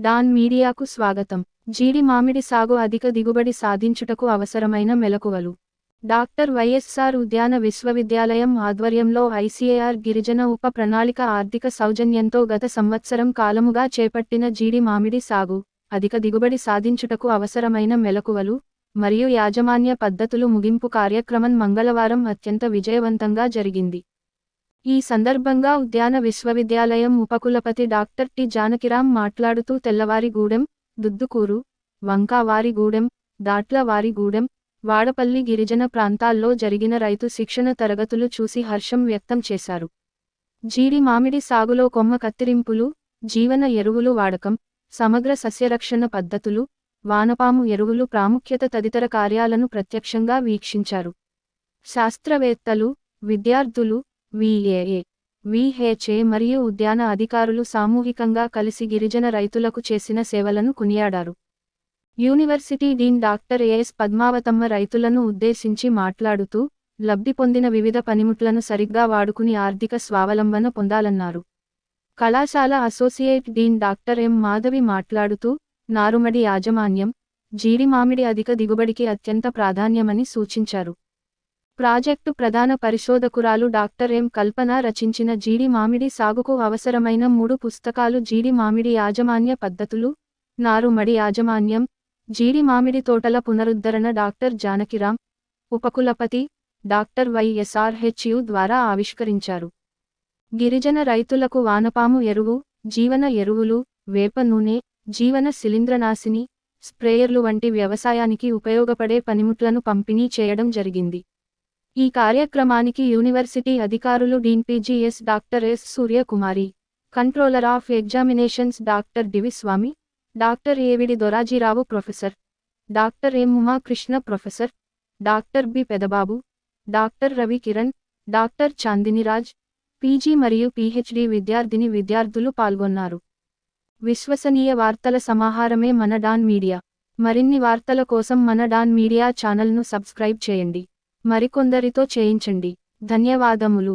Don మీడియాకు స్వాగతం. జీడి మామిడి సాగు అధిక దిగుబడి సాధించుటకు అవసరమైన మెలకువలు. డాక్టర్ వైఎస్ఆర్ ఉద్యాన విశ్వవిద్యాలయం ఆధ్వర్యంలో ఐసీఏఆర్ గిరిజన ఉప ప్రణాళిక ఆర్థిక సౌజన్యంతో గత సంవత్సరం కాలముగా చేపట్టిన జీడి మామిడి సాగు, అధిక దిగుబడి సాధించుటకు అవసరమైన మెలకువలు మరియు యాజమాన్య పద్ధతులు ముగింపు కార్యక్రమం మంగళవారం అత్యంత విజయవంతంగా జరిగింది. ఈ సందర్భంగా ఉద్యాన విశ్వవిద్యాలయం ఉపకులపతి డాక్టర్ టి జానకిరాం మాట్లాడుతూ తెల్లవారిగూడెం, దుద్దుకూరు, వంకావారిగూడెం, దాట్లవారిగూడెం, వాడపల్లి గిరిజన ప్రాంతాల్లో జరిగిన రైతు శిక్షణ తరగతులు చూసి హర్షం వ్యక్తం చేశారు. జీడి మామిడి సాగులో కొమ్మ కత్తిరింపులు, జీవన ఎరువులు వాడకం, సమగ్ర సస్యరక్షణ పద్ధతులు, వానపాము ఎరువులు ప్రాముఖ్యత తదితర కార్యాలను ప్రత్యక్షంగా వీక్షించారు. శాస్త్రవేత్తలు, విద్యార్థులు, విఏఏ, విహెచ్ఏ మరియు ఉద్యాన అధికారులు సామూహికంగా కలిసి గిరిజన రైతులకు చేసిన సేవలను కొనియాడారు. University dean doctor AS Padmavathamma రైతులను ఉద్దేశించి మాట్లాడుతూ, లబ్ధి పొందిన వివిధ పనిముట్లను సరిగ్గా వాడుకుని ఆర్థిక స్వావలంబన పొందాలన్నారు. కళాశాల associate dean doctor M Madhavi మాట్లాడుతూ, నారుమడి యాజమాన్యం, జీడి మామిడి అధిక దిగుబడికి అత్యంత ప్రాధాన్యమని సూచించారు. ప్రాజెక్టు ప్రధాన పరిశోధకురాలు డాక్టర్ ఎం కల్పన రచించిన జీడి మామిడి సాగుకు అవసరమైన 3 పుస్తకాలు జీడి మామిడి యాజమాన్య పద్ధతులు, నారుమడి యాజమాన్యం, జీడి మామిడి తోటల పునరుద్ధరణ డాక్టర్ జానకిరాం, ఉపకులపతి, డాక్టర్ వైఎస్ఆర్హెచ్యు ద్వారా ఆవిష్కరించారు. గిరిజన రైతులకు వానపాము ఎరువు, జీవన ఎరువులు, వేప నూనె, జీవన శిలీంద్రనాశిని, స్ప్రేయర్లు వంటి వ్యవసాయానికి ఉపయోగపడే పనిముట్లను పంపిణీ చేయడం జరిగింది. ఈ కార్యక్రమానికి యూనివర్సిటీ అధికారులు Deen PGS doctor yes Suryakumari, controller of examinations doctor డివిస్వామి, doctor ఏవిడి దొరాజీరావు professor, doctor M ఉమాకృష్ణ professor, doctor B Pedababu, doctor Ravi Kiran, doctor చాందినిరాజ్, PG మరియు పీహెచ్డీ విద్యార్థులు పాల్గొన్నారు. విశ్వసనీయ వార్తల సమాహారమే మన డాన్ మీడియా. మరిన్ని వార్తల కోసం మన డాన్ మీడియా ఛానల్ను సబ్స్క్రైబ్ చేయండి. మరికొందరితో చేయించండి. ధన్యవాదములు.